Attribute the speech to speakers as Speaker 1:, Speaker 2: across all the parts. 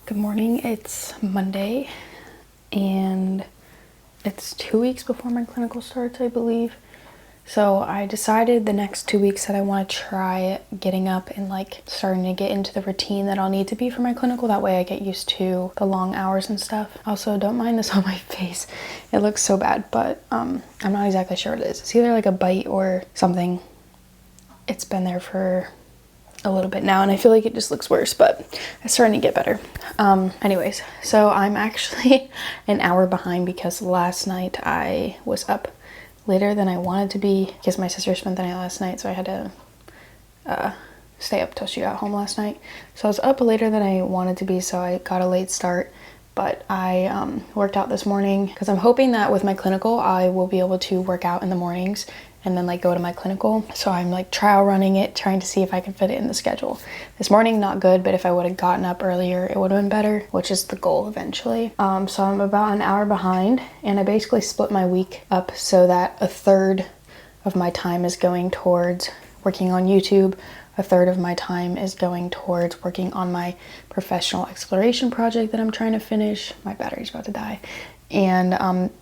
Speaker 1: Good morning, it's Monday and it's 2 weeks before my clinical starts, I believe. So I decided the next 2 weeks that I want to try getting up and like starting to get into the routine that I'll need to be for my clinical. That way I get used to the long hours and stuff. Also, don't mind this on my face. It looks so bad, but I'm not exactly sure what it is. It's either like a bite or something. It's been there for a little bit now and I feel like it just looks worse, but it's starting to get better. Anyways, so I'm actually an hour behind because last night I was up later than I wanted to be because my sister spent the night last night, so I had to stay up till she got home last night. So I was up later than I wanted to be, so I got a late start. But I worked out this morning because I'm hoping that with my clinical I will be able to work out in the mornings and then like go to my clinical. So I'm like trial running it, trying to see if I can fit it in the schedule. This morning, not good, but if I would have gotten up earlier, it would have been better, which is the goal eventually. So I'm about an hour behind and I basically split my week up so that a third of my time is going towards working on YouTube. A third of my time is going towards working on my professional exploration project that I'm trying to finish. My battery's about to die. And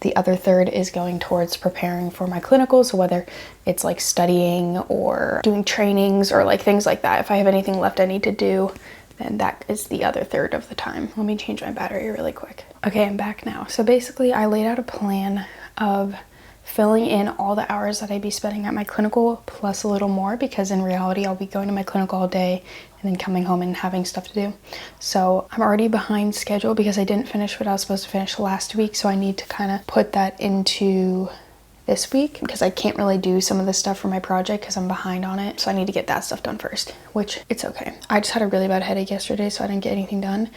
Speaker 1: the other third is going towards preparing for my clinical. So whether it's like studying or doing trainings or like things like that, if I have anything left I need to do, then that is the other third of the time. Let me change my battery really quick. Okay, I'm back now. So basically I laid out a plan of filling in all the hours that I'd be spending at my clinical plus a little more, because in reality I'll be going to my clinical all day and then coming home and having stuff to do. So I'm already behind schedule because I didn't finish what I was supposed to finish last week, so I need to kind of put that into this week because I can't really do some of the stuff for my project because I'm behind on it. So I need to get that stuff done first, which it's okay. I just had a really bad headache yesterday, so I didn't get anything done,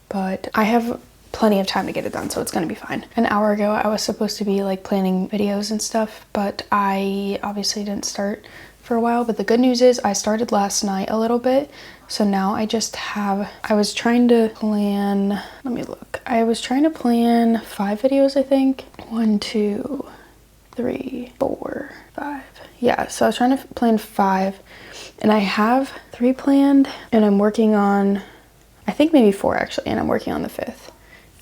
Speaker 1: but I have plenty of time to get it done, so it's gonna be fine. An hour ago I was supposed to be like planning videos and stuff, but I obviously didn't start for a while. But the good news is I started last night a little bit, so now I just have, I was trying to plan, let me look, I was trying to plan 5 videos, I think. 1, 2, 3, 4, 5. Yeah, so I was trying to plan 5 and I have 3 planned and I'm working on, I think maybe 4 actually, and I'm working on the 5th.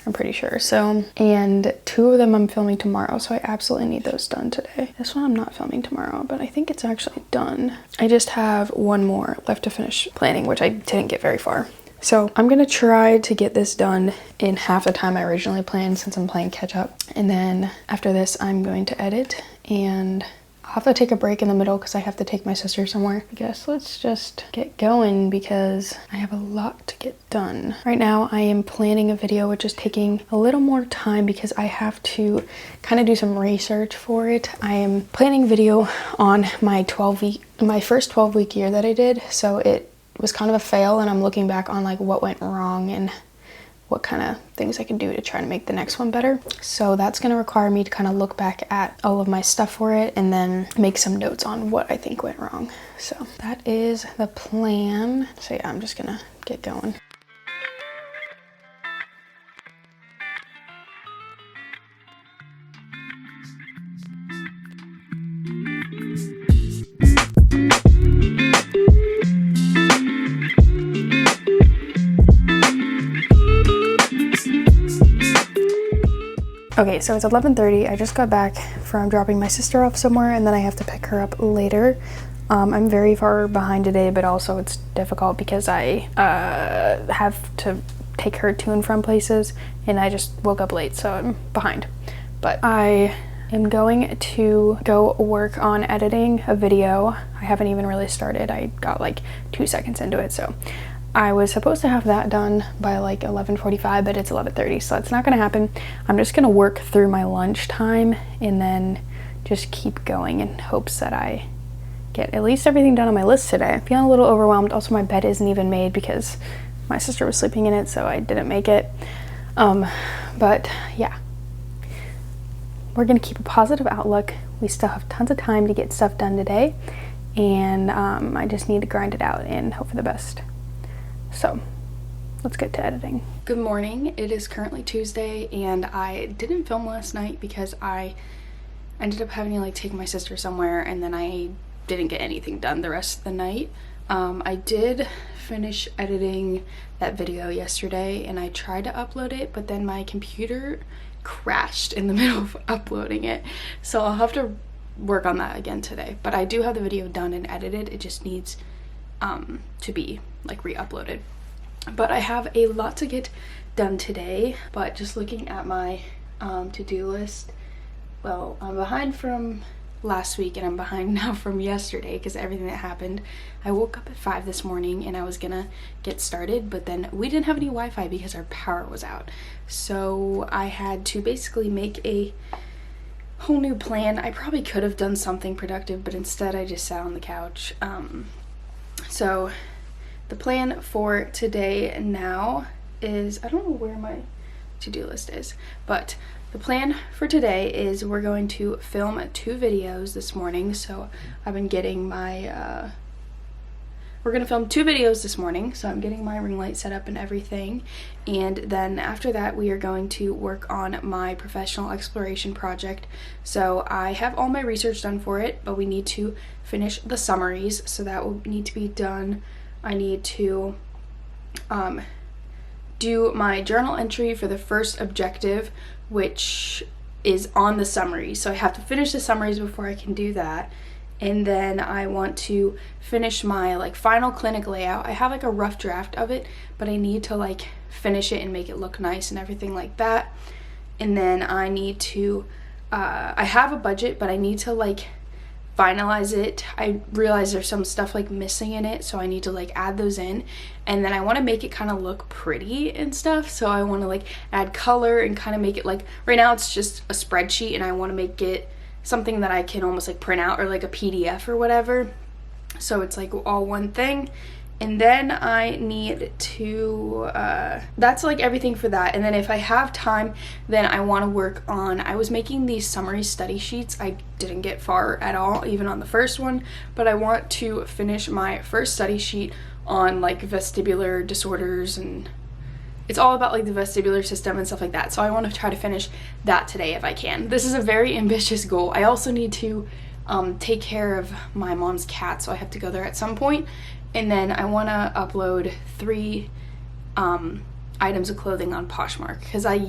Speaker 1: I'm pretty sure. So, and 2 of them I'm filming tomorrow, so I absolutely need those done today. This one I'm not filming tomorrow, but I think it's actually done. I just have 1 more left to finish planning, which I didn't get very far. So I'm gonna try to get this done in half the time I originally planned since I'm playing catch up. And then after this, I'm going to edit and I'll have to take a break in the middle because I have to take my sister somewhere. I guess let's just get going because I have a lot to get done. Right now I am planning a video which is taking a little more time because I have to kind of do some research for it. I am planning a video on my first 12-week year that I did. So it was kind of a fail and I'm looking back on like what went wrong and what kind of things I can do to try to make the next one better. So that's going to require me to kind of look back at all of my stuff for it and then make some notes on what I think went wrong. So that is the plan. So yeah, I'm just gonna get going. Okay, so it's 11:30. I just got back from dropping my sister off somewhere and then I have to pick her up later. I'm very far behind today, but also it's difficult because I have to take her to and from places and I just woke up late, so I'm behind. But I am going to go work on editing a video. I haven't even really started. I got like 2 seconds into it, so I was supposed to have that done by like 11:45, but it's 11:30, so that's not gonna happen. I'm just gonna work through my lunch time and then just keep going in hopes that I get at least everything done on my list today. I'm feeling a little overwhelmed. Also, my bed isn't even made because my sister was sleeping in it, so I didn't make it. But yeah, we're gonna keep a positive outlook. We still have tons of time to get stuff done today, and I just need to grind it out and hope for the best. So let's get to editing. Good morning. It is currently Tuesday and I didn't film last night because I ended up having to like take my sister somewhere and then I didn't get anything done the rest of the night. I did finish editing that video yesterday and I tried to upload it, but then my computer crashed in the middle of uploading it. So I'll have to work on that again today. But I do have the video done and edited. It just needs to be like re-uploaded. But I have a lot to get done today. But just looking at my to-do list, well, I'm behind from last week and I'm behind now from yesterday because everything that happened. I woke up at 5 this morning and I was gonna get started, but then we didn't have any Wi-Fi because our power was out. So I had to basically make a whole new plan. I probably could have done something productive, but instead I just sat on the couch. So the plan for today now is, I don't know where my to-do list is, but the plan for today is we're going to film 2 videos this morning. So I've been getting my, we're gonna film 2 videos this morning. So I'm getting my ring light set up and everything. And then after that, we are going to work on my professional exploration project. So I have all my research done for it, but we need to finish the summaries. So that will need to be done. I need to do my journal entry for the first objective, which is on the summary. So I have to finish the summaries before I can do that. And then I want to finish my like final clinic layout. I have like a rough draft of it, but I need to like finish it and make it look nice and everything like that. And then I need to, I have a budget, but I need to like finalize it. I realize there's some stuff like missing in it, so I need to like add those in. And then I want to make it kind of look pretty and stuff, so I want to like add color and kind of make it like, right now it's just a spreadsheet and I want to make it something that I can almost like print out or like a PDF or whatever, so it's like all one thing. And then I need to, that's like everything for that. And then if I have time, then I want to work on, I was making these summary study sheets. I didn't get far at all, even on the first one, but I want to finish my first study sheet on like vestibular disorders, and it's all about like the vestibular system and stuff like that. So I want to try to finish that today if I can. This is a very ambitious goal. I also need to take care of my mom's cat, so I have to go there at some point. And then I want to upload 3 items of clothing on Poshmark, because I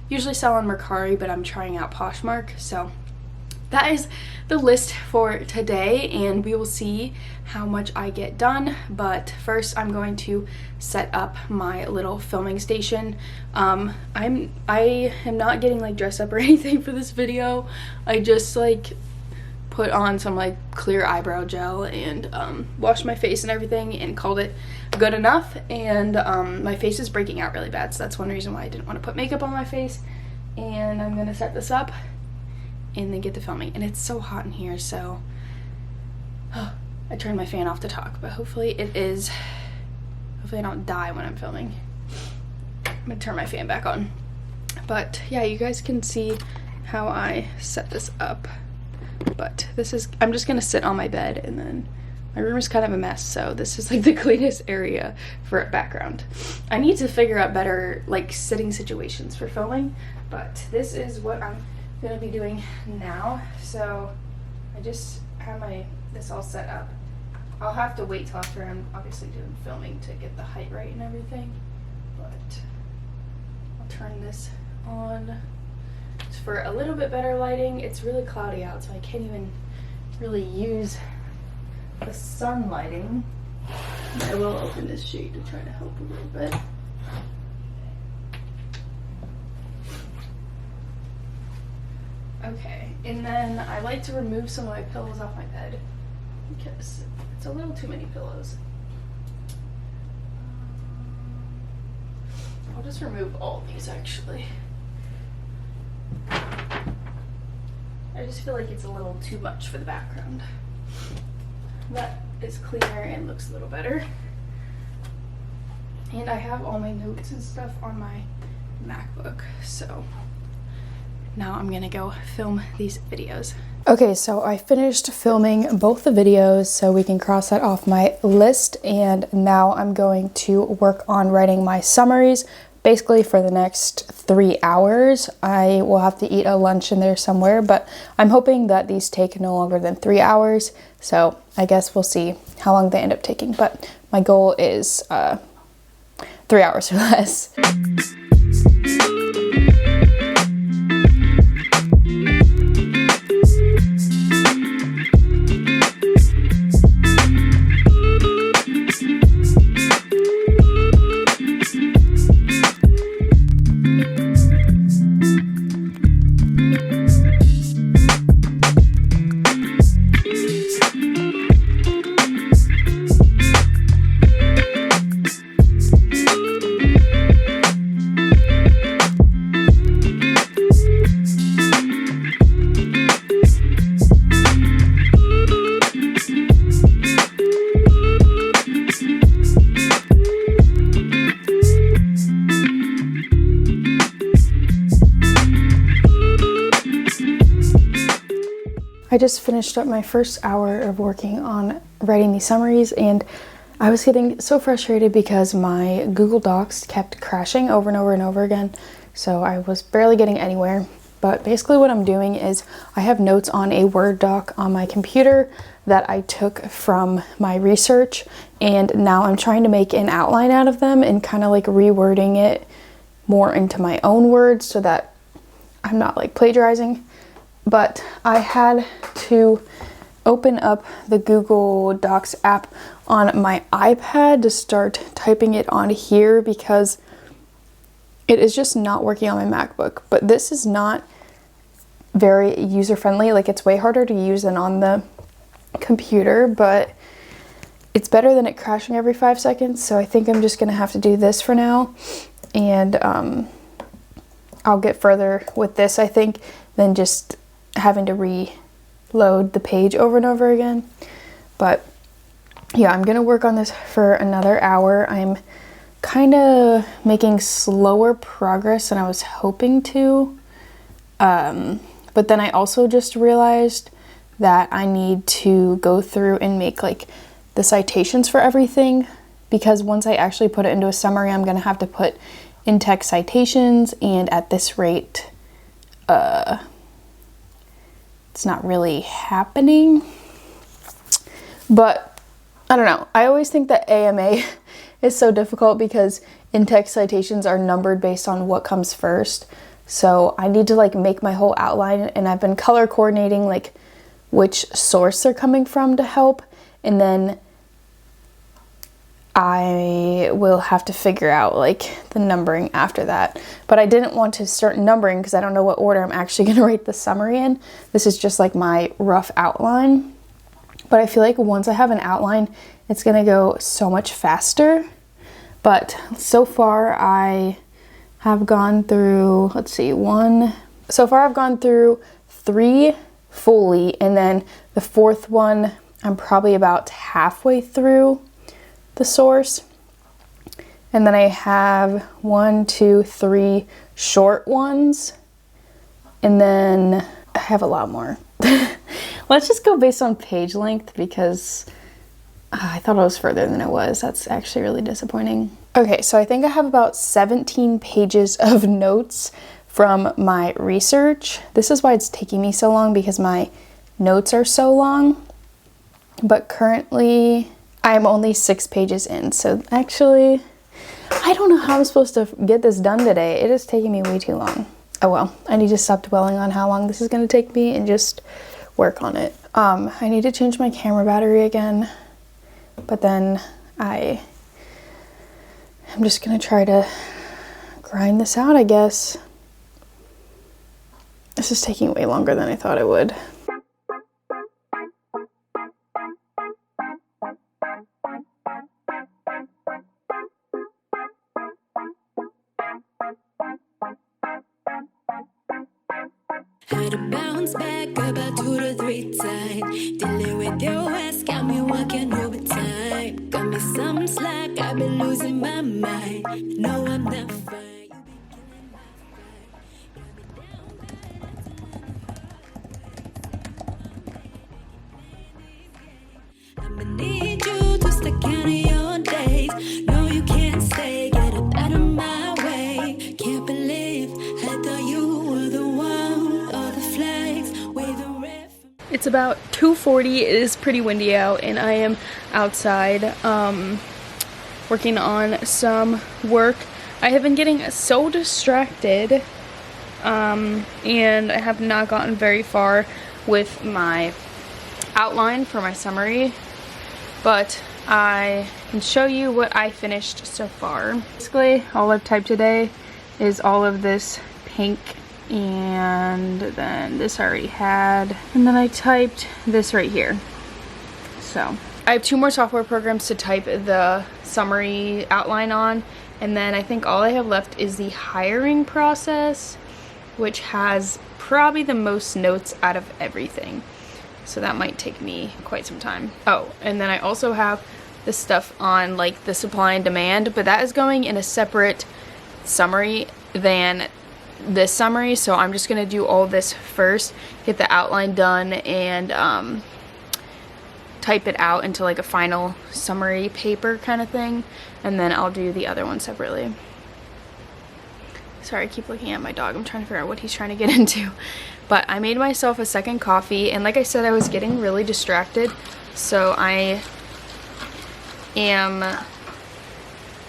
Speaker 1: usually sell on Mercari, but I'm trying out Poshmark. So that is the list for today, and we will see how much I get done. But first I'm going to set up my little filming station. I am not getting like dressed up or anything for this video. I just like put on some like clear eyebrow gel and washed my face and everything and called it good enough. And my face is breaking out really bad, so that's one reason why I didn't want to put makeup on my face. And I'm gonna set this up and then get to filming. And it's so hot in here, so I turned my fan off to talk, but hopefully I don't die when I'm filming. I'm gonna turn my fan back on. But yeah, you guys can see how I set this up. But this is, I'm just gonna sit on my bed, and then my room is kind of a mess, so this is like the cleanest area for a background. I need to figure out better like sitting situations for filming, but this is what I'm gonna be doing now. So I just have this all set up. I'll have to wait till after I'm obviously doing filming to get the height right and everything, but I'll turn this on for a little bit better lighting. It's really cloudy out, so I can't even really use the sun lighting. I will open this shade to try to help a little bit. Okay, and then I like to remove some of my pillows off my bed because it's a little too many pillows. I'll just remove all of these actually. I just feel like it's a little too much for the background. That is cleaner and looks a little better. And I have all my notes and stuff on my MacBook, so now I'm gonna go film these videos. Okay, so I finished filming both the videos, so we can cross that off my list, and now I'm going to work on writing my summaries. Basically for the next 3 hours. I will have to eat a lunch in there somewhere, but I'm hoping that these take no longer than 3 hours So I guess we'll see how long they end up taking. But my goal is 3 hours or less. I just finished up my first hour of working on writing these summaries, and I was getting so frustrated because my Google Docs kept crashing over and over and over again, so I was barely getting anywhere. But basically what I'm doing is I have notes on a Word doc on my computer that I took from my research, and now I'm trying to make an outline out of them and kind of like rewording it more into my own words so that I'm not like plagiarizing. But I had to open up the Google Docs app on my iPad to start typing it on here because it is just not working on my MacBook. But this is not very user-friendly. Like, it's way harder to use than on the computer, but it's better than it crashing every 5 seconds. So I think I'm just gonna have to do this for now, and I'll get further with this, I think, than just having to reload the page over and over again. But yeah, I'm gonna work on this for another hour. I'm kind of making slower progress than I was hoping to, but then I also just realized that I need to go through and make like the citations for everything, because once I actually put it into a summary, I'm gonna have to put in-text citations, and at this rate it's not really happening. But I don't know, I always think that AMA is so difficult because in-text citations are numbered based on what comes first. So I need to like make my whole outline, and I've been color coordinating like which source they're coming from to help, and then I will have to figure out like the numbering after that. But I didn't want to start numbering because I don't know what order I'm actually going to write the summary in. This is just like my rough outline. But I feel like once I have an outline, it's going to go so much faster. But so far I have gone through, let's see, so far I've gone through 3 fully, and then the 4th one I'm probably about halfway through the source. And then I have 1, 2, 3 short ones, and then I have a lot more. Let's just go based on page length because I thought it was further than it was. That's actually really disappointing. Okay, so I think I have about 17 pages of notes from my research. This is why it's taking me so long, because my notes are so long. But currently I'm only 6 pages in, so actually I don't know how I'm supposed to get this done today. It is taking me way too long. Oh well, I need to stop dwelling on how long this is going to take me and just work on it. I need to change my camera battery again, but then I'm just gonna try to grind this out, I guess. This is taking way longer than I thought it would.
Speaker 2: Had to bounce back about 2 to 3 times. Dealing with your ass got me working overtime. Got me some slack, I've been losing my mind. No, I'm not fine. I'ma need you to stick out of your days. No, you can't stay, get up out of my way. Can't believe I thought you were the one. All the flags, wave the red.
Speaker 1: It's about 2:40. It is pretty windy out, and I am outside working on some work. I have been getting so distracted, and I have not gotten very far with my outline for my summary, but I can show you what I finished so far. Basically, all I've typed today is all of this pink, and then this I already had, and then I typed this right here. So I have 2 more software programs to type the summary outline on, and then I think all I have left is the hiring process, which has probably the most notes out of everything. So that might take me quite some time. Oh, and then I also have the stuff on like the supply and demand, but that is going in a separate summary than this summary. So I'm just gonna do all this first, get the outline done, and type it out into like a final summary paper kind of thing, and then I'll do the other one separately. Sorry, I keep looking at my dog. I'm trying to figure out what he's trying to get into. But I made myself a second coffee, and like I said, I was getting really distracted, so I am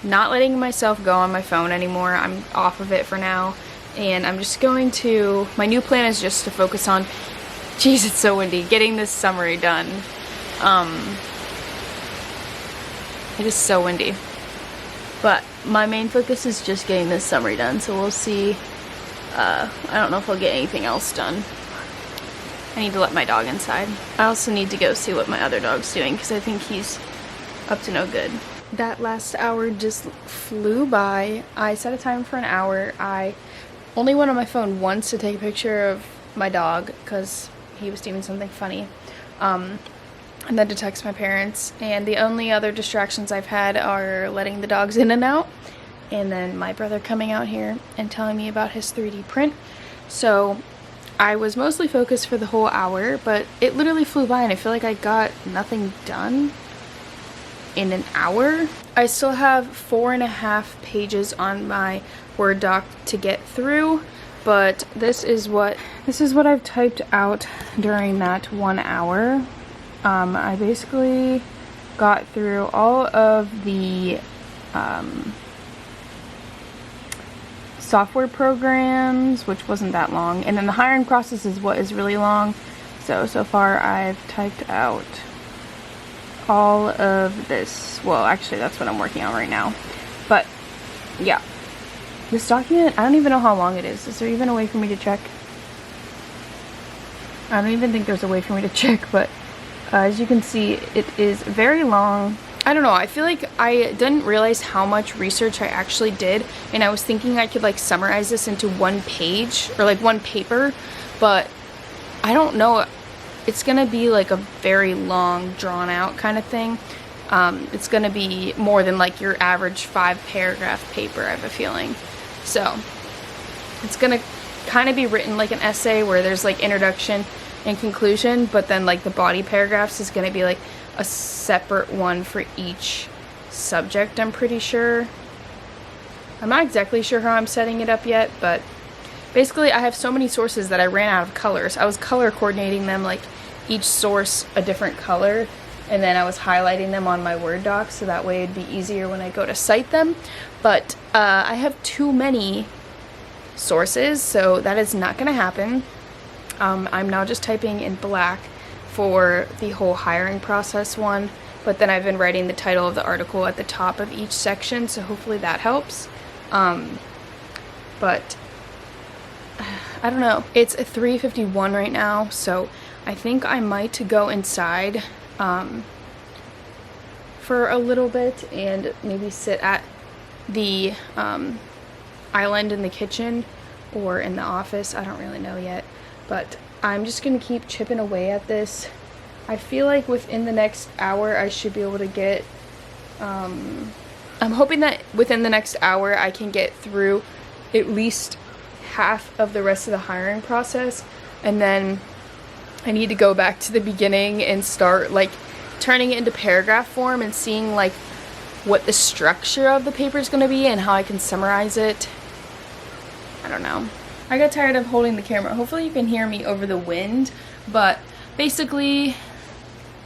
Speaker 1: not letting myself go on my phone anymore. I'm off of it for now, and I'm just going to, my new plan is just to focus on, geez, it's so windy, getting this summary done. It is so windy, but my main focus is just getting this summary done, so we'll see. I don't know if I'll get anything else done. I need to let my dog inside. I also need to go see what my other dog's doing, because I think he's up to no good. That last hour just flew by. I set a time for an hour. I only went on my phone once to take a picture of my dog because he was doing something funny. And then to text my parents. And the only other distractions I've had are letting the dogs in and out, and then my brother coming out here and telling me about his 3D print. So I was mostly focused for the whole hour, but it literally flew by, and I feel like I got nothing done in an hour. I still have 4.5 pages on my Word doc to get through, but this is what I've typed out during that 1 hour. I basically got through all of the software programs, which wasn't that long, and then the hiring process is what is really long. So far I've typed out all of this. Well, actually that's what I'm working on right now, but yeah, this document, I don't even know how long it is. Is there even a way for me to check? I don't even think there's a way for me to check, but as you can see, it is very long. I don't know, I feel like I didn't realize how much research I actually did, and I was thinking I could like summarize this into 1 page or like 1 paper, but I don't know. It's gonna be like a very long, drawn out kind of thing. It's gonna be more than like your average 5-paragraph paper, I have a feeling. So it's gonna kind of be written like an essay where there's like introduction and conclusion, but then like the body paragraphs is gonna be like a separate one for each subject, I'm pretty sure. I'm not exactly sure how I'm setting it up yet, but basically I have so many sources that I ran out of colors. I was color coordinating them, like each source a different color, and then I was highlighting them on my Word doc so that way it'd be easier when I go to cite them. But I have too many sources, so that is not gonna happen. I'm now just typing in black for the whole hiring process one, but then I've been writing the title of the article at the top of each section, so hopefully that helps. But I don't know. It's 3:51 right now, so I think I might go inside for a little bit and maybe sit at the island in the kitchen or in the office. I don't really know yet, but I'm just gonna keep chipping away at this. I feel like within the next hour I should be able to get, I'm hoping that within the next hour I can get through at least half of the rest of the hiring process, and then I need to go back to the beginning and start like turning it into paragraph form and seeing like what the structure of the paper is going to be and how I can summarize it. I don't know. I got tired of holding the camera. Hopefully you can hear me over the wind, but basically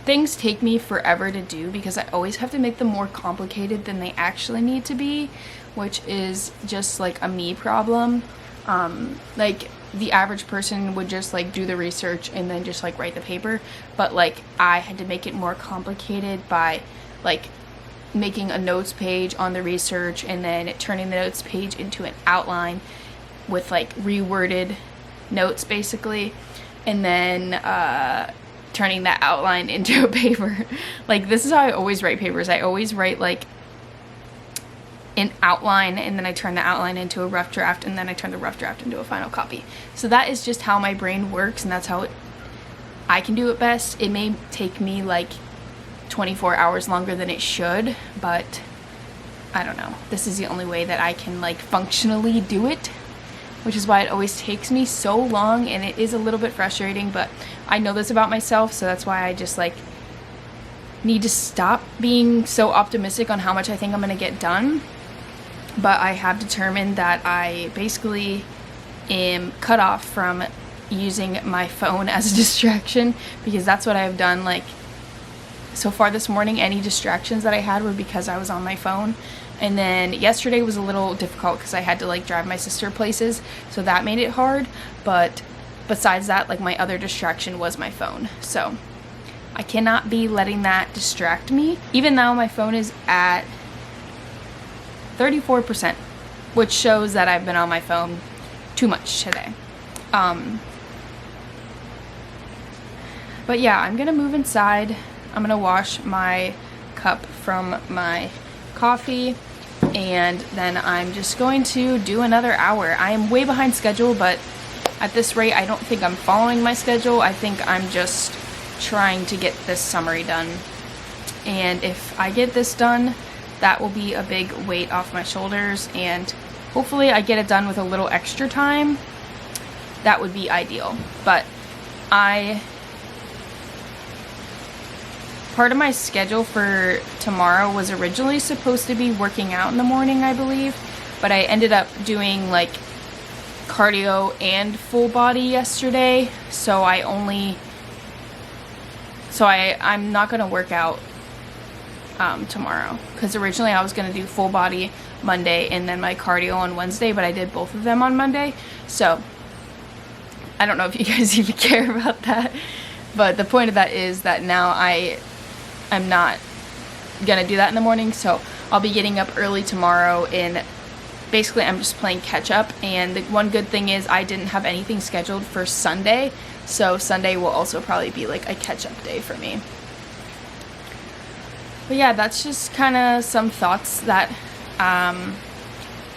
Speaker 1: things take me forever to do because I always have to make them more complicated than they actually need to be, which is just like a me problem. Like the average person would just like do the research and then just like write the paper, but like I had to make it more complicated by like making a notes page on the research and then turning the notes page into an outline with like reworded notes basically, and then turning that outline into a paper. Like this is how I always write papers. I always write like an outline and then I turn the outline into a rough draft and then I turn the rough draft into a final copy. So that is just how my brain works, and that's how I can do it best. It may take me like 24 hours longer than it should, but I don't know. This is the only way that I can like functionally do it, which is why it always takes me so long, and it is a little bit frustrating, but I know this about myself, so that's why I just like need to stop being so optimistic on how much I think I'm gonna get done. But I have determined that I basically am cut off from using my phone as a distraction, because that's what I've done. Like so far this morning, any distractions that I had were because I was on my phone. And then yesterday was a little difficult because I had to like drive my sister places, so that made it hard. But besides that, like my other distraction was my phone. So I cannot be letting that distract me. Even though my phone is at 34%, which shows that I've been on my phone too much today. But yeah, I'm gonna move inside. I'm gonna wash my cup from my coffee, and then I'm just going to do another hour. I am way behind schedule, but at this rate, I don't think I'm following my schedule. I think I'm just trying to get this summary done. And if I get this done, that will be a big weight off my shoulders, and hopefully I get it done with a little extra time. That would be ideal. But part of my schedule for tomorrow was originally supposed to be working out in the morning, I believe, but I ended up doing like cardio and full body yesterday, so I'm not gonna work out tomorrow, because originally I was gonna do full body Monday and then my cardio on Wednesday, but I did both of them on Monday. So I don't know if you guys even care about that, but the point of that is that now I'm not gonna do that in the morning, so I'll be getting up early tomorrow, and basically I'm just playing catch up. And the one good thing is I didn't have anything scheduled for Sunday, so Sunday will also probably be like a catch up day for me. But yeah, that's just kind of some thoughts that I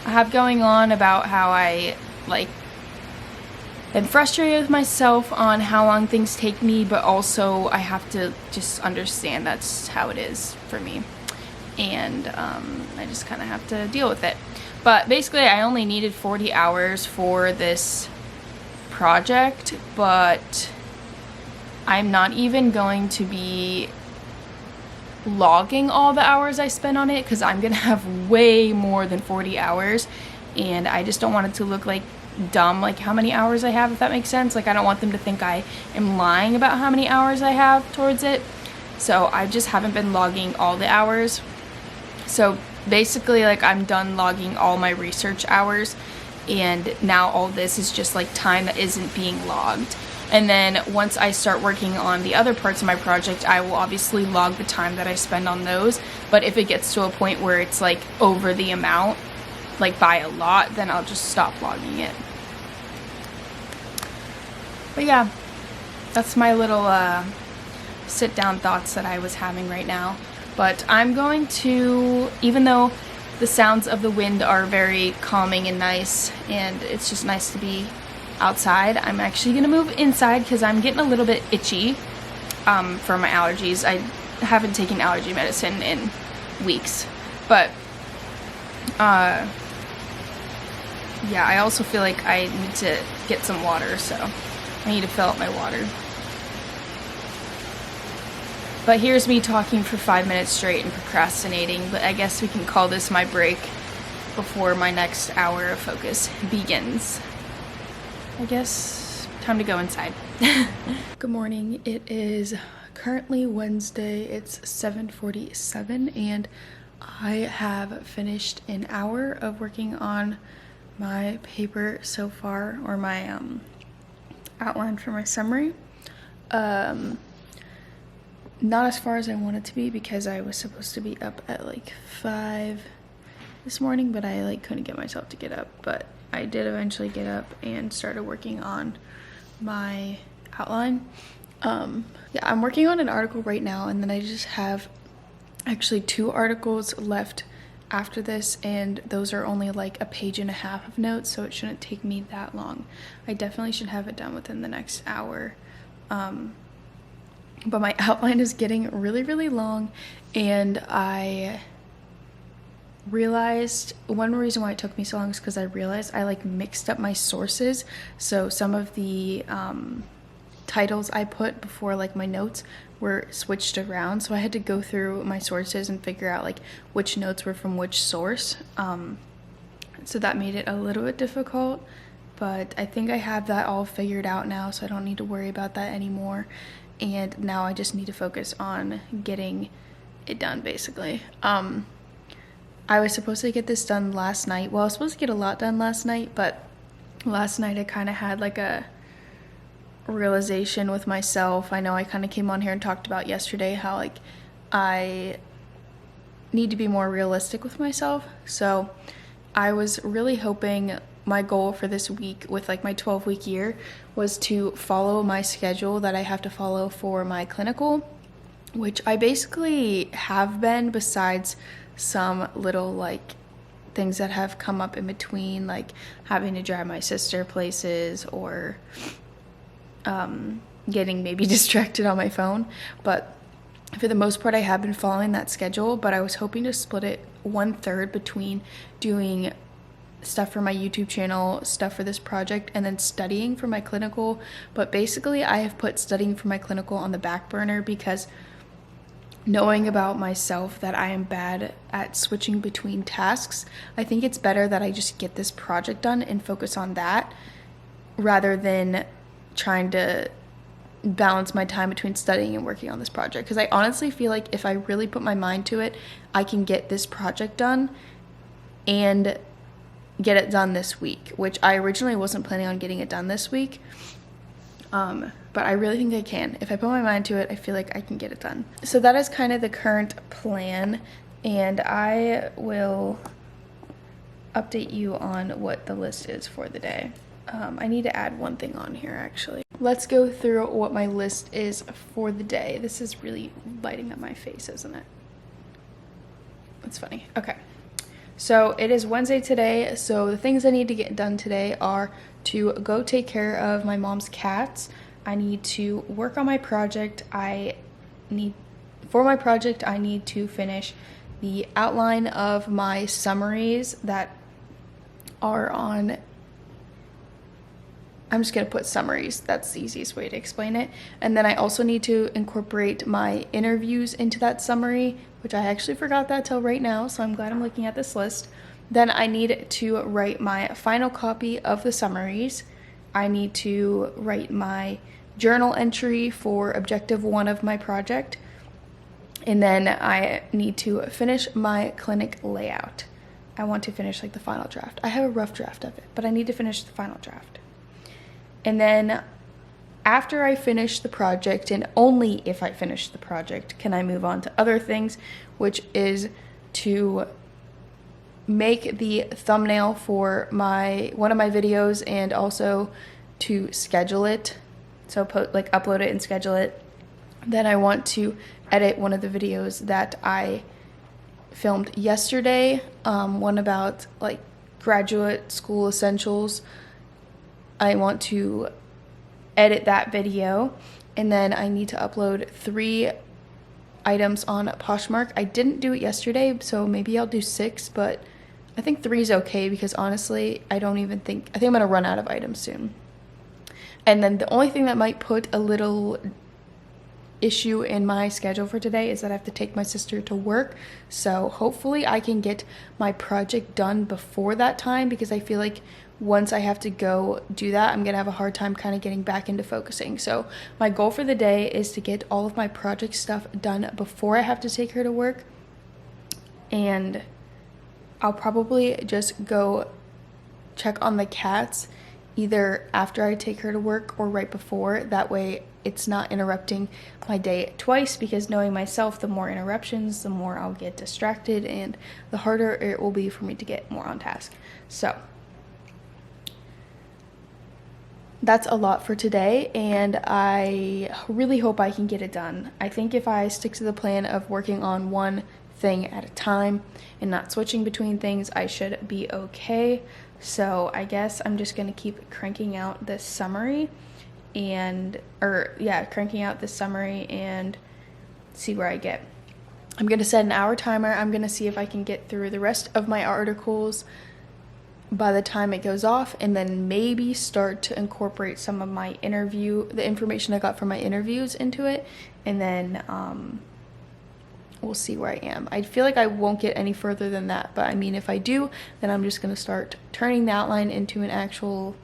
Speaker 1: have going on about how I like am frustrated with myself on how long things take me, but also I have to just understand that's how it is for me, and I just kind of have to deal with it. But basically I only needed 40 hours for this project, but I'm not even going to be logging all the hours I spent on it, because I'm gonna have way more than 40 hours, and I just don't want it to look like dumb, like how many hours I have, if that makes sense. Like I don't want them to think I am lying about how many hours I have towards it. So I just haven't been logging all the hours. So basically like I'm done logging all my research hours, and now all this is just like time that isn't being logged. And then once I start working on the other parts of my project, I will obviously log the time that I spend on those. But if it gets to a point where it's like over the amount, like by a lot, then I'll just stop logging it. But yeah, that's my little sit down thoughts that I was having right now. But I'm going to, even though the sounds of the wind are very calming and nice, and it's just nice to be outside, I'm actually gonna move inside because I'm getting a little bit itchy from my allergies. I haven't taken allergy medicine in weeks, but yeah, I also feel like I need to get some water, so I need to fill up my water. But here's me talking for 5 minutes straight and procrastinating, but I guess we can call this my break before my next hour of focus begins. I guess time to go inside. Good morning. It is currently Wednesday. It's 7:47 and I have finished an hour of working on my paper so far, or my outline for my summary. Not as far as I want it to be because I was supposed to be up at like 5 this morning, but I like couldn't get myself to get up. But I did eventually get up and started working on my outline. Yeah, I'm working on an article right now, and then I just have actually 2 articles left after this, and those are only like a page and a half of notes, so it shouldn't take me that long. I definitely should have it done within the next hour. But my outline is getting really, really long, and I realized one reason why it took me so long is because I realized I like mixed up my sources. So some of the titles I put before like my notes were switched around, so I had to go through my sources and figure out like which notes were from which source. So that made it a little bit difficult, but I think I have that all figured out now, so I don't need to worry about that anymore. And now I just need to focus on getting it done, basically. I was supposed to get this done last night. Well, I was supposed to get a lot done last night, but last night I kind of had like a realization with myself. I know I kind of came on here and talked about yesterday how like I need to be more realistic with myself. So I was really hoping my goal for this week with like my 12-week year was to follow my schedule that I have to follow for my clinical, which I basically have been, besides some little like things that have come up in between, like having to drive my sister places or getting maybe distracted on my phone. But for the most part I have been following that schedule, but I was hoping to split it 1/3 between doing stuff for my YouTube channel, stuff for this project, and then studying for my clinical. But basically I have put studying for my clinical on the back burner because knowing about myself that I am bad at switching between tasks, I think it's better that I just get this project done and focus on that rather than trying to balance my time between studying and working on this project. Because I honestly feel like if I really put my mind to it, I can get this project done and get it done this week, which I originally wasn't planning on getting it done this week. But I really think I can. If I put my mind to it, I feel like I can get it done. So that is kind of the current plan, and I will update you on what the list is for the day. I need to add one thing on here actually. Let's go through what my list is for the day. This is really lighting up my face, isn't it? That's funny. Okay. So it is Wednesday today, so the things I need to get done today are to go take care of my mom's cats. I need to work on my project. For my project, I need to finish the outline of my summaries that are on, I'm just going to put summaries. That's the easiest way to explain it. And then I also need to incorporate my interviews into that summary, which I actually forgot that till right now, so I'm glad I'm looking at this list. Then I need to write my final copy of the summaries. I need to write my journal entry for objective 1 of my project. And then I need to finish my clinic layout. I want to finish like the final draft. I have a rough draft of it, but I need to finish the final draft. And then after I finish the project, and only if I finish the project, can I move on to other things, which is to make the thumbnail for one of my videos and also to schedule it. So upload it and schedule it. Then I want to edit one of the videos that I filmed yesterday, one about like graduate school essentials. I want to edit that video, and then I need to upload 3 items on Poshmark. I didn't do it yesterday, so maybe I'll do 6, but I think 3 is okay because honestly, I think I'm gonna run out of items soon. And then the only thing that might put a little issue in my schedule for today is that I have to take my sister to work. So hopefully I can get my project done before that time, because I feel like once I have to go do that, I'm gonna have a hard time kind of getting back into focusing. So my goal for the day is to get all of my project stuff done before I have to take her to work. And I'll probably just go check on the cats either after I take her to work or right before. That way it's not interrupting my day twice, because knowing myself, the more interruptions, the more I'll get distracted and the harder it will be for me to get more on task. So that's a lot for today, and I really hope I can get it done. I think if I stick to the plan of working on one thing at a time and not switching between things, I should be okay. So I guess I'm just gonna keep cranking out this summary and see where I get. I'm gonna set an hour timer. I'm gonna see if I can get through the rest of my articles by the time it goes off, and then maybe start to incorporate some of the information I got from my interviews into it, and then we'll see where I am. I feel like I won't get any further than that, but I mean, if I do, then I'm just gonna start turning the outline into an actual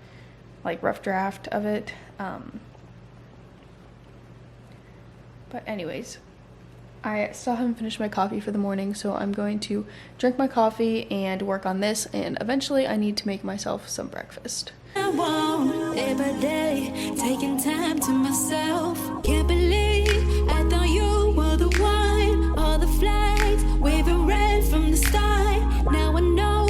Speaker 1: like rough draft of it. But anyways, I still haven't finished my coffee for the morning, so I'm going to drink my coffee and work on this, and eventually I need to make myself some breakfast.
Speaker 2: I want day by day, taking time to myself. Can't believe I thought you were the one. All the flags waving red from the start. Now I know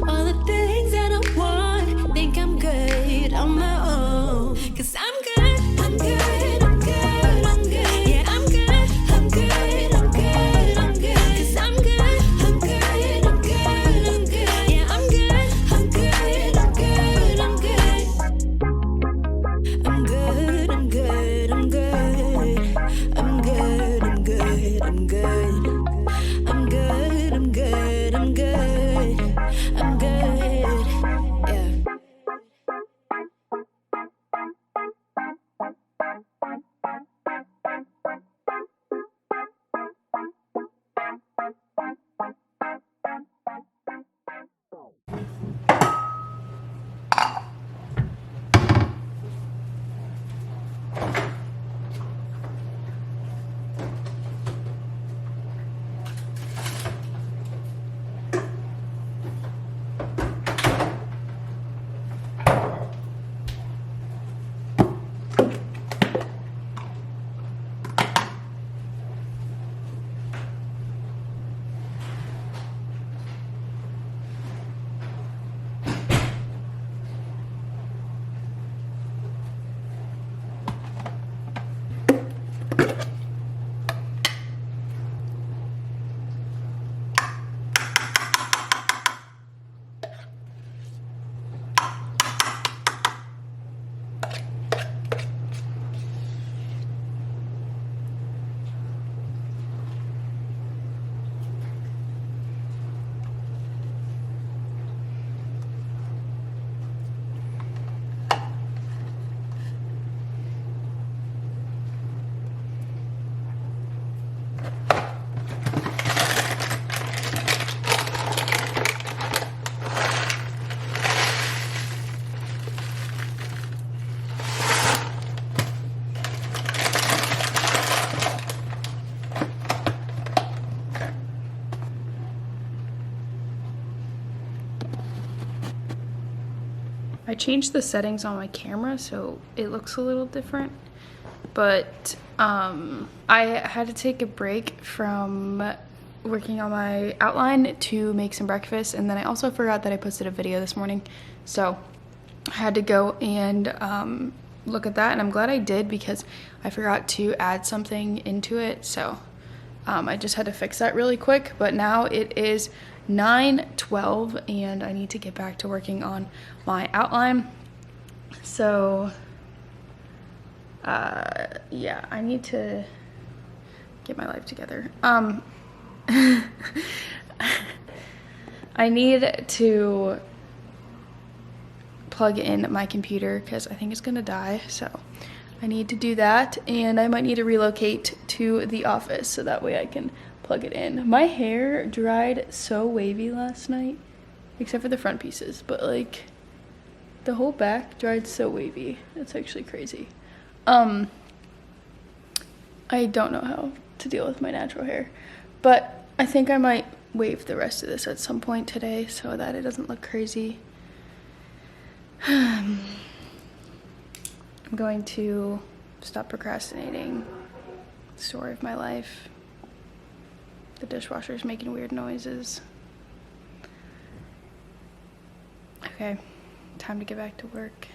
Speaker 2: all the things that I want. Think I'm good on my own, 'cause I'm good, I'm good, I'm good, I'm good. Yeah, I'm good, I'm good, I'm good, I'm good. 'Cause I'm good, I'm good, I'm good, I'm good. Yeah, I'm good, I'm good, I'm good, I'm good. I'm good, I'm good, I'm good. I'm good, I'm good, I'm good. I'm good, I'm good, I'm good. I'm good, yeah.
Speaker 1: I changed the settings on my camera so it looks a little different, but I had to take a break from working on my outline to make some breakfast, and then I also forgot that I posted a video this morning, so I had to go and look at that, and I'm glad I did because I forgot to add something into it, so I just had to fix that really quick. But now it is 9:12 and I need to get back to working on my outline. So yeah, I need to get my life together. I need to plug in my computer because I think it's gonna die, so I need to do that, and I might need to relocate to the office so that way I can plug it in. My hair dried so wavy last night, except for the front pieces, but like the whole back dried so wavy. It's actually crazy. I don't know how to deal with my natural hair, but I think I might wave the rest of this at some point today so that it doesn't look crazy. I'm going to stop procrastinating. Story of my life. The dishwasher's making weird noises. Okay, time to get back to work.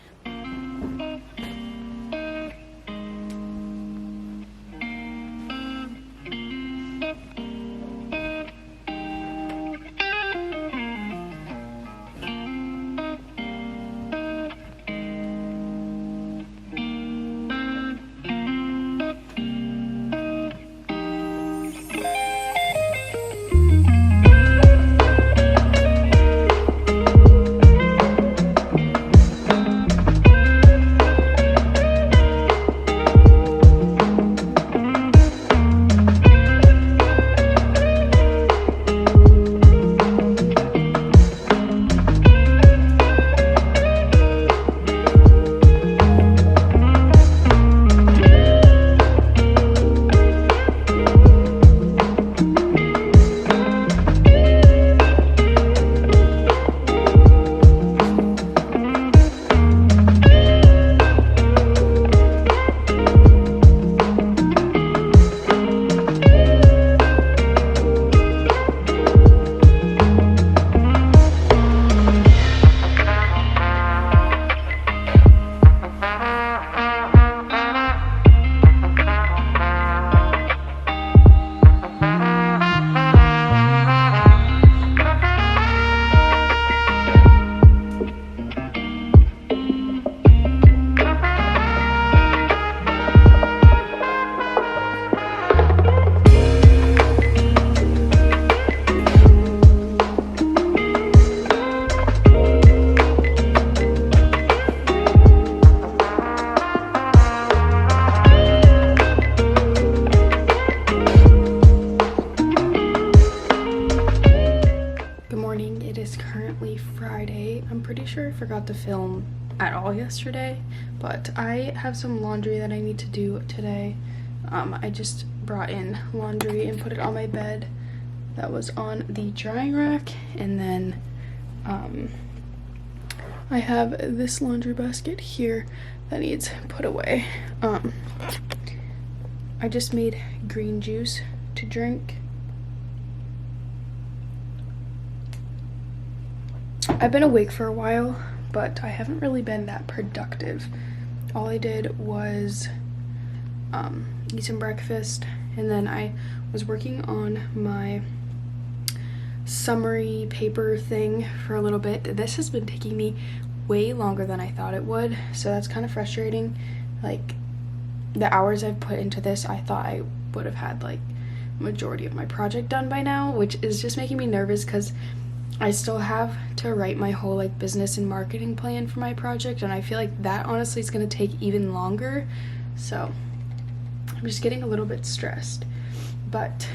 Speaker 1: Sure I forgot to film at all yesterday, but I have some laundry that I need to do today. I just brought in laundry and put it on my bed that was on the drying rack, and then I have this laundry basket here that needs put away. I just made green juice to drink. I've been awake for a while, but I haven't really been that productive. All I did was eat some breakfast, and then I was working on my summary paper thing for a little bit. This has been taking me way longer than I thought it would, so that's kind of frustrating. Like, the hours I've put into this, I thought I would have had like majority of my project done by now, which is just making me nervous because I still have to write my whole like business and marketing plan for my project, and I feel like that honestly is going to take even longer, so I'm just getting a little bit stressed. But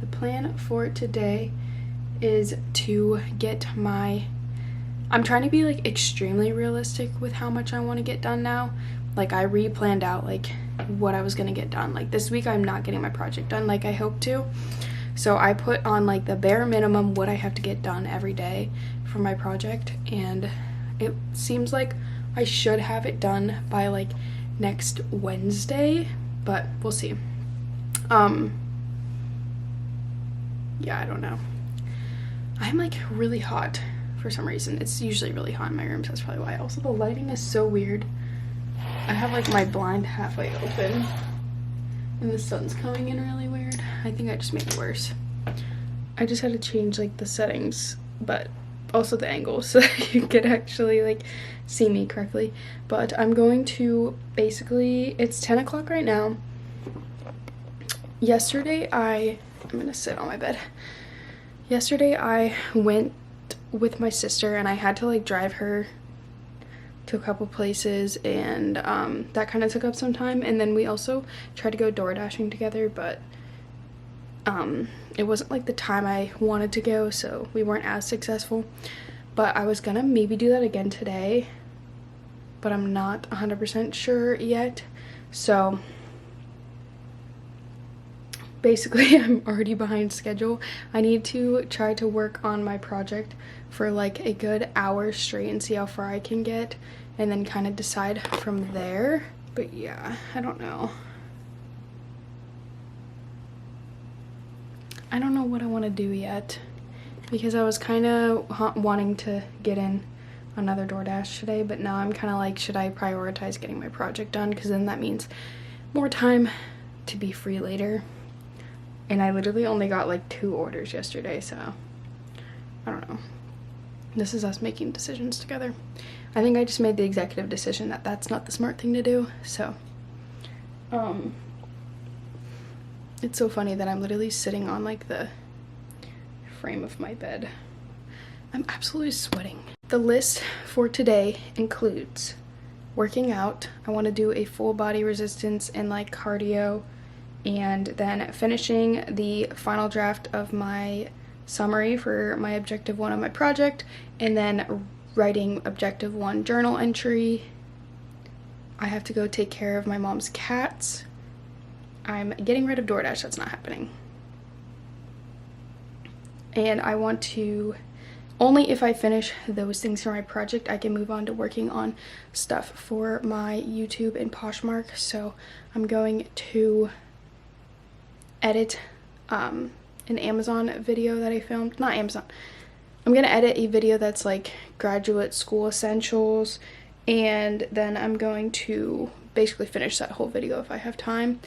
Speaker 1: the plan for today is to get I'm trying to be like extremely realistic with how much I want to get done now. Like, I re-planned out like what I was going to get done. Like, this week I'm not getting my project done like I hoped to. So I put on like the bare minimum what I have to get done every day for my project, and it seems like I should have it done by like next Wednesday, but we'll see. Yeah, I don't know. I'm like really hot for some reason. It's usually really hot in my room, so that's probably why. Also, the lighting is so weird. I have like my blind halfway open and the sun's coming in really weird. I think I just made it worse. I just had to change like the settings, but also the angle so that you could actually like see me correctly. But I'm going to basically, it's 10 o'clock right now. Yesterday I'm gonna sit on my bed. Yesterday I went with my sister and I had to like drive her to a couple places, and that kind of took up some time. And then we also tried to go door dashing together, but it wasn't like the time I wanted to go, so we weren't as successful. But I was gonna maybe do that again today, but I'm not 100% sure yet. So basically I'm already behind schedule. I need to try to work on my project for like a good hour straight and see how far I can get, and then kind of decide from there. But yeah, I don't know. I don't know what I want to do yet, because I was kind of wanting to get in another DoorDash today, but now I'm kind of like, should I prioritize getting my project done? Because then that means more time to be free later. And I literally only got like 2 orders yesterday, so I don't know. This is us making decisions together. I think I just made the executive decision that that's not the smart thing to do, so it's so funny that I'm literally sitting on like the frame of my bed. I'm absolutely sweating. The list for today includes working out. I want to do a full body resistance and like cardio, and then finishing the final draft of my summary for my objective 1 of my project, and then writing objective 1 journal entry. I have to go take care of my mom's cats. I'm getting rid of DoorDash, that's not happening. And I want to, only if I finish those things for my project, I can move on to working on stuff for my YouTube and Poshmark. So I'm going to edit an Amazon video that I filmed. Not Amazon. I'm gonna edit a video that's like graduate school essentials, and then I'm going to basically finish that whole video if I have time,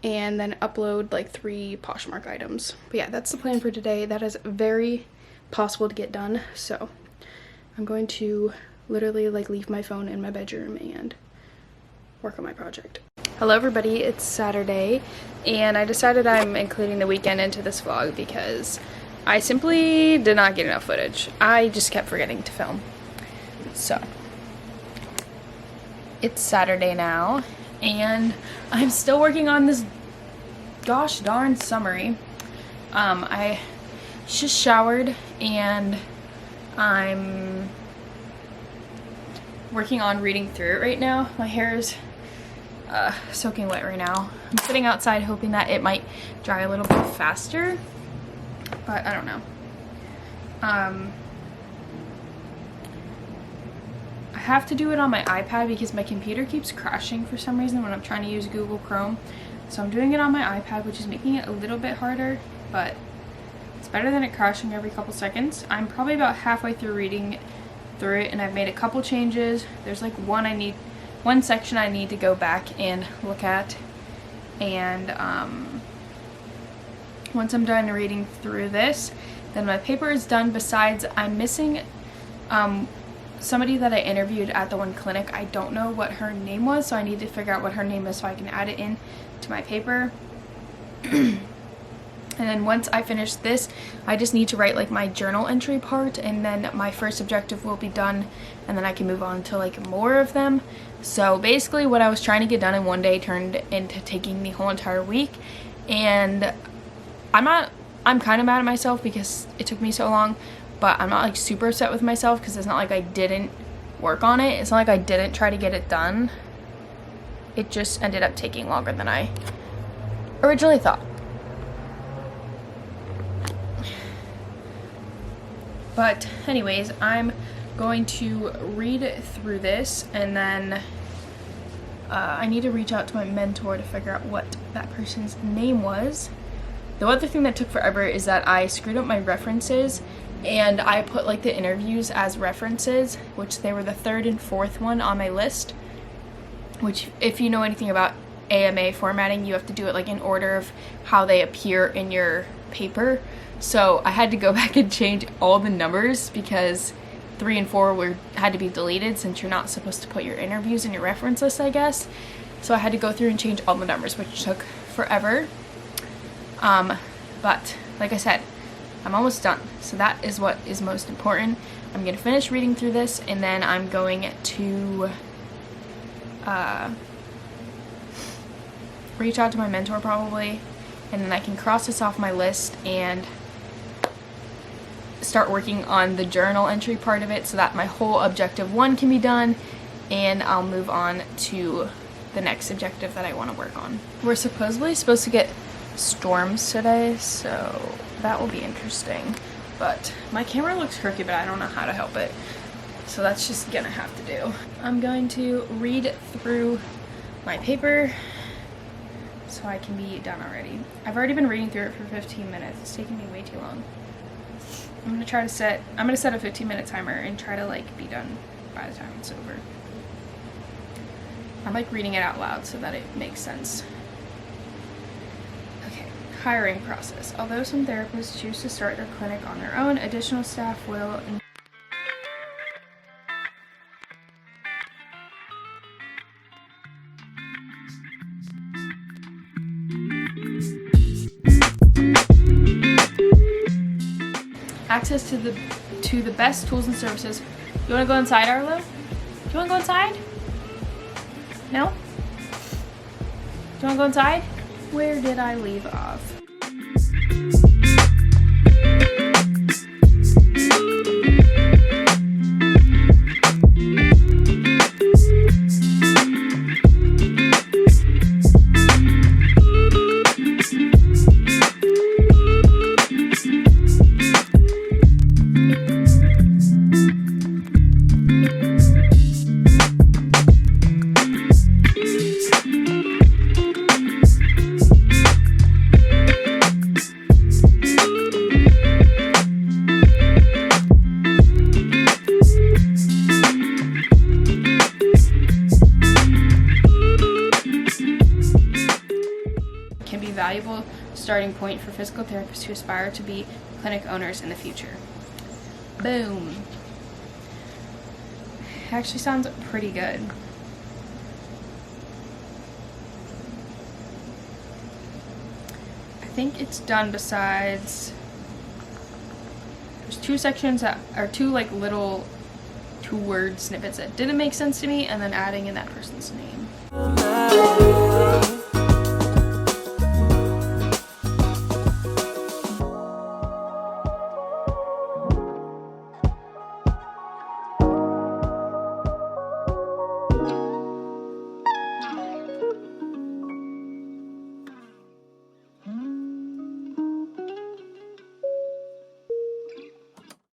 Speaker 1: and then upload like 3 Poshmark items. But yeah, that's the plan for today. That is very possible to get done, so I'm going to literally like leave my phone in my bedroom and work on my project. Hello everybody, it's Saturday, and I decided I'm including the weekend into this vlog because I simply did not get enough footage. I just kept forgetting to film. So it's Saturday now, and I'm still working on this gosh darn summary. I just showered and I'm working on reading through it right now. My hair is soaking wet right now. I'm sitting outside hoping that it might dry a little bit faster, but I don't know. I have to do it on my iPad because my computer keeps crashing for some reason when I'm trying to use Google Chrome. So I'm doing it on my iPad, which is making it a little bit harder, but it's better than it crashing every couple seconds. I'm probably about halfway through reading through it, and I've made a couple changes. There's like one section I need to go back and look at, and once I'm done reading through this, then my paper is done. Besides, I'm missing somebody that I interviewed at the one clinic. I don't know what her name was, so I need to figure out what her name is so I can add it in to my paper. And then once I finish this, I just need to write like my journal entry part, and then my first objective will be done, and then I can move on to like more of them. So basically what I was trying to get done in one day turned into taking the whole entire week, and I'm kind of mad at myself because it took me so long, but I'm not like super upset with myself because it's not like I didn't work on it. It's not like I didn't try to get it done. It just ended up taking longer than I originally thought. But anyways, I'm going to read through this, and then I need to reach out to my mentor to figure out what that person's name was. The other thing that took forever is that I screwed up my references, and I put like the interviews as references, which they were the 3rd and 4th one on my list, which if you know anything about AMA formatting, you have to do it like in order of how they appear in your paper. So I had to go back and change all the numbers because 3 and 4 had to be deleted since you're not supposed to put your interviews in your reference list, I guess. So I had to go through and change all the numbers, which took forever. But like I said, I'm almost done. So that is what is most important. I'm going to finish reading through this, and then I'm going to reach out to my mentor probably, and then I can cross this off my list and start working on the journal entry part of it so that my whole objective 1 can be done, and I'll move on to the next objective that I want to work on. We're supposedly supposed to get storms today, so that will be interesting. But my camera looks crooked, but I don't know how to help it. So that's just gonna have to do. I'm going to read through my paper so I can be done already. I've already been reading through it for 15 minutes. It's taking me way too long. I'm gonna set a 15-minute timer and try to like be done by the time it's over. I'm like reading it out loud so that it makes sense. Okay, hiring process. Although some therapists choose to start their clinic on their own, additional staff will access to the best tools and services. You want to go inside, Arlo? Do you want to go inside? No? Do you want to go inside? Where did I leave off? Valuable starting point for physical therapists who aspire to be clinic owners in the future. Boom. Actually sounds pretty good. I think it's done besides there's two sections that are two like little 2-word snippets that didn't make sense to me and then adding in that person's name.